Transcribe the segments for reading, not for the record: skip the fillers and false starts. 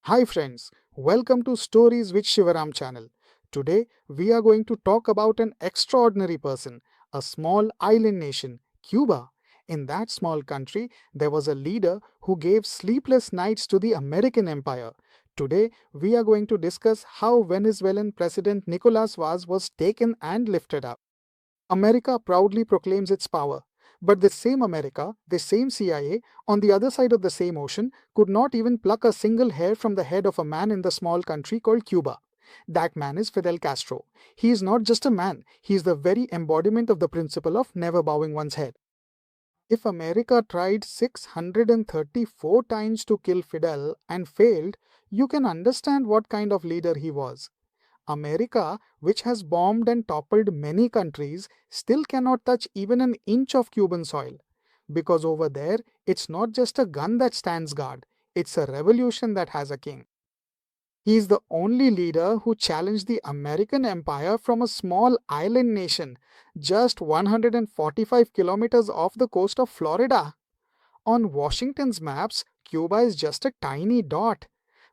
Hi friends, welcome to Stories with Shivaram channel. Today we are going to talk about an extraordinary person, a small island nation, Cuba. In that small country, there was a leader who gave sleepless nights to the American empire. Today we are going to discuss how Venezuelan President Nicolas Vaz was taken and lifted up. America proudly proclaims its power. But the same America, the same CIA, on the other side of the same ocean, could not even pluck a single hair from the head of a man in the small country called Cuba. That man is Fidel Castro. He is not just a man, he is the very embodiment of the principle of never bowing one's head. If America tried 634 times to kill Fidel and failed, you can understand what kind of leader he was. America, which has bombed and toppled many countries, still cannot touch even an inch of Cuban soil. Because over there, it's not just a gun that stands guard, it's a revolution that has a king. He is the only leader who challenged the American empire from a small island nation, just 145 kilometers off the coast of Florida. On Washington's maps, Cuba is just a tiny dot.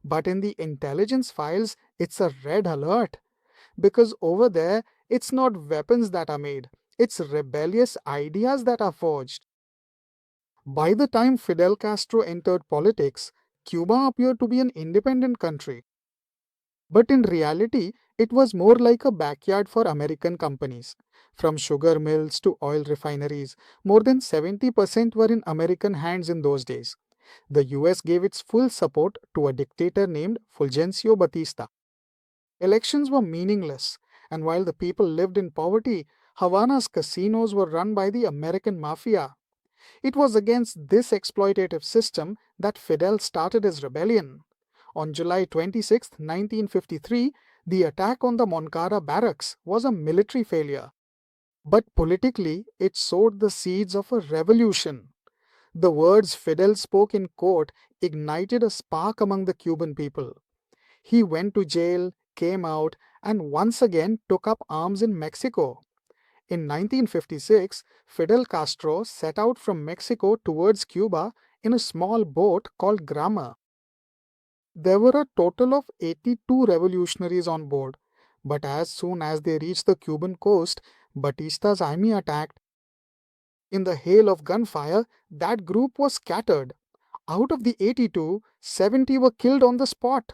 But in the intelligence files, it's a red alert. Because over there, it's not weapons that are made, it's rebellious ideas that are forged. By the time Fidel Castro entered politics, Cuba appeared to be an independent country. But in reality, it was more like a backyard for American companies. From sugar mills to oil refineries, more than 70% were in American hands in those days. The US gave its full support to a dictator named Fulgencio Batista. Elections were meaningless, and while the people lived in poverty, Havana's casinos were run by the American mafia. It was against this exploitative system that Fidel started his rebellion. On July 26, 1953, the attack on the Moncada barracks was a military failure. But politically, it sowed the seeds of a revolution. The words Fidel spoke in court ignited a spark among the Cuban people. He went to jail, came out, and once again took up arms in Mexico. In 1956, Fidel Castro set out from Mexico towards Cuba in a small boat called Grama. There were a total of 82 revolutionaries on board, but as soon as they reached the Cuban coast, Batista's army attacked. In the hail of gunfire, that group was scattered. Out of the 82, 70 were killed on the spot.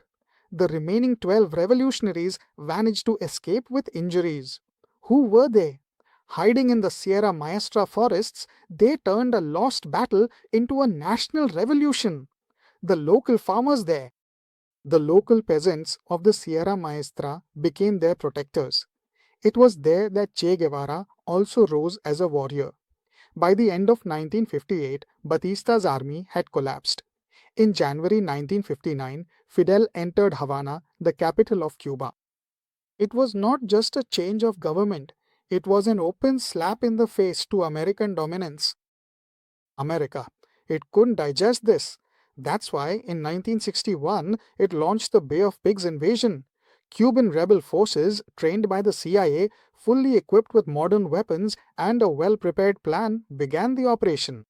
The remaining 12 revolutionaries managed to escape with injuries. Who were they? Hiding in the Sierra Maestra forests, they turned a lost battle into a national revolution. The local farmers there, the local peasants of the Sierra Maestra, became their protectors. It was there that Che Guevara also rose as a warrior. By the end of 1958, Batista's army had collapsed. In January 1959, Fidel entered Havana, the capital of Cuba. It was not just a change of government, it was an open slap in the face to American dominance. America, it couldn't digest this. That's why in 1961 it launched the Bay of Pigs invasion. Cuban rebel forces, trained by the CIA, fully equipped with modern weapons and a well prepared plan, began the operation.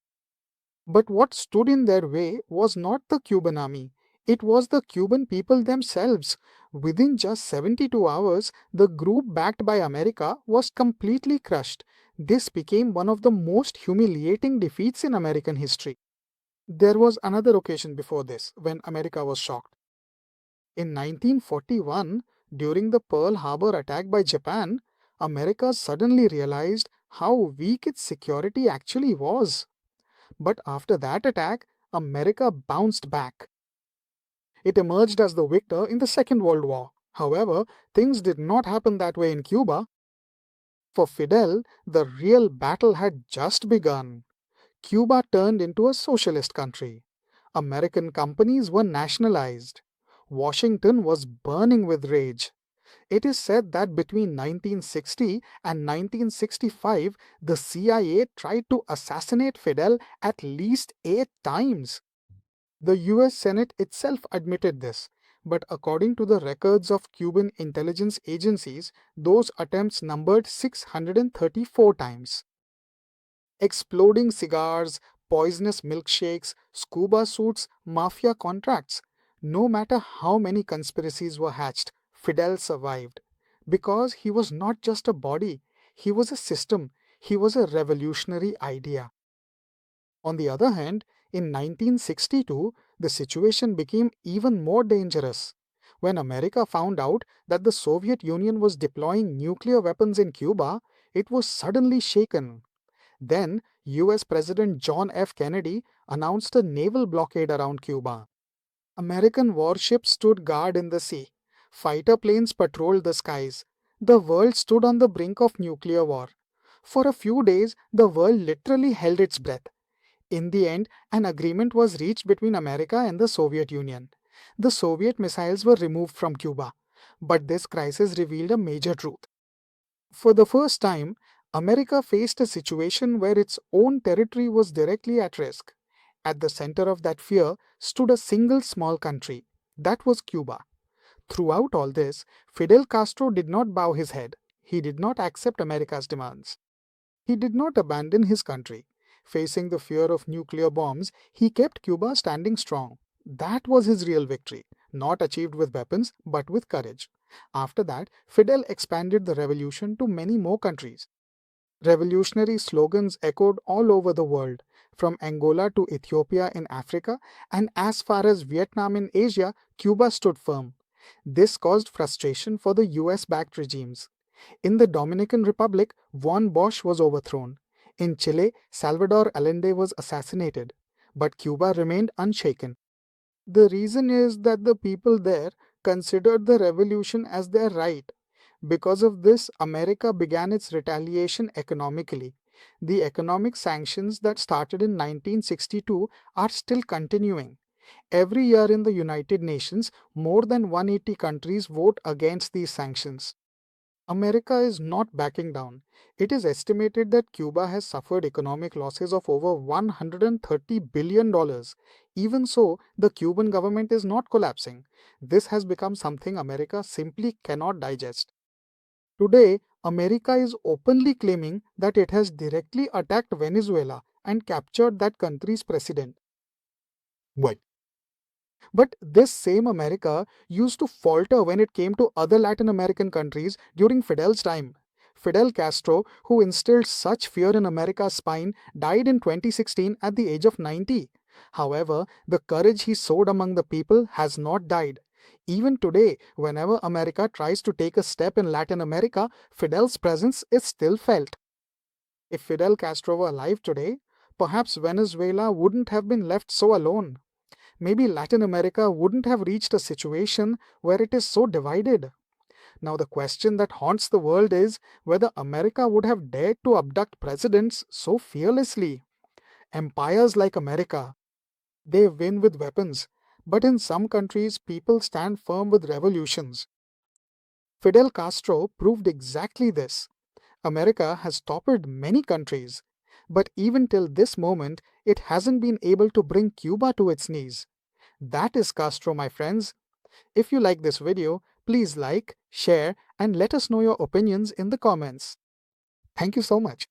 But what stood in their way was not the Cuban army. It was the Cuban people themselves. Within just 72 hours, the group backed by America was completely crushed. This became one of the most humiliating defeats in American history. There was another occasion before this when America was shocked. In 1941, during the Pearl Harbor attack by Japan, America suddenly realized how weak its security actually was. But after that attack, America bounced back. It emerged as the victor in the Second World War. However, things did not happen that way in Cuba. For Fidel, the real battle had just begun. Cuba turned into a socialist country. American companies were nationalized. Washington was burning with rage. It is said that between 1960 and 1965, the CIA tried to assassinate Fidel at least 8 times. The US Senate itself admitted this, but according to the records of Cuban intelligence agencies, those attempts numbered 634 times. Exploding cigars, poisonous milkshakes, scuba suits, mafia contracts. No matter how many conspiracies were hatched, Fidel survived. Because he was not just a body, he was a system, he was a revolutionary idea. On the other hand, in 1962, the situation became even more dangerous. When America found out that the Soviet Union was deploying nuclear weapons in Cuba, it was suddenly shaken. Then, US President John F. Kennedy announced a naval blockade around Cuba. American warships stood guard in the sea. Fighter planes patrolled the skies. The world stood on the brink of nuclear war. For a few days, the world literally held its breath. In the end, an agreement was reached between America and the Soviet Union. The Soviet missiles were removed from Cuba. But this crisis revealed a major truth. For the first time, America faced a situation where its own territory was directly at risk. At the center of that fear stood a single small country. That was Cuba. Throughout all this, Fidel Castro did not bow his head. He did not accept America's demands. He did not abandon his country. Facing the fear of nuclear bombs, he kept Cuba standing strong. That was his real victory, not achieved with weapons, but with courage. After that, Fidel expanded the revolution to many more countries. Revolutionary slogans echoed all over the world, from Angola to Ethiopia in Africa, and as far as Vietnam in Asia, Cuba stood firm. This caused frustration for the US backed regimes. In the Dominican Republic, Juan Bosch was overthrown. In Chile, Salvador Allende was assassinated. But Cuba remained unshaken. The reason is that the people there considered the revolution as their right. Because of this, America began its retaliation economically. The economic sanctions that started in 1962 are still continuing. Every year in the United Nations, more than 180 countries vote against these sanctions. America is not backing down. It is estimated that Cuba has suffered economic losses of over $130 billion. Even so, the Cuban government is not collapsing. This has become something America simply cannot digest. Today, America is openly claiming that it has directly attacked Venezuela and captured that country's president. Why? But this same America used to falter when it came to other Latin American countries during Fidel's time. Fidel Castro, who instilled such fear in America's spine, died in 2016 at the age of 90. However, the courage he sowed among the people has not died. Even today, whenever America tries to take a step in Latin America, Fidel's presence is still felt. If Fidel Castro were alive today, perhaps Venezuela wouldn't have been left so alone. Maybe Latin America wouldn't have reached a situation where it is so divided. Now, the question that haunts the world is whether America would have dared to abduct presidents so fearlessly. Empires like America, they win with weapons, but in some countries, people stand firm with revolutions. Fidel Castro proved exactly this. America has toppled many countries, but even till this moment, it hasn't been able to bring Cuba to its knees. That is Castro, my friends. If you like this video, please like, share, and let us know your opinions in the comments. Thank you so much.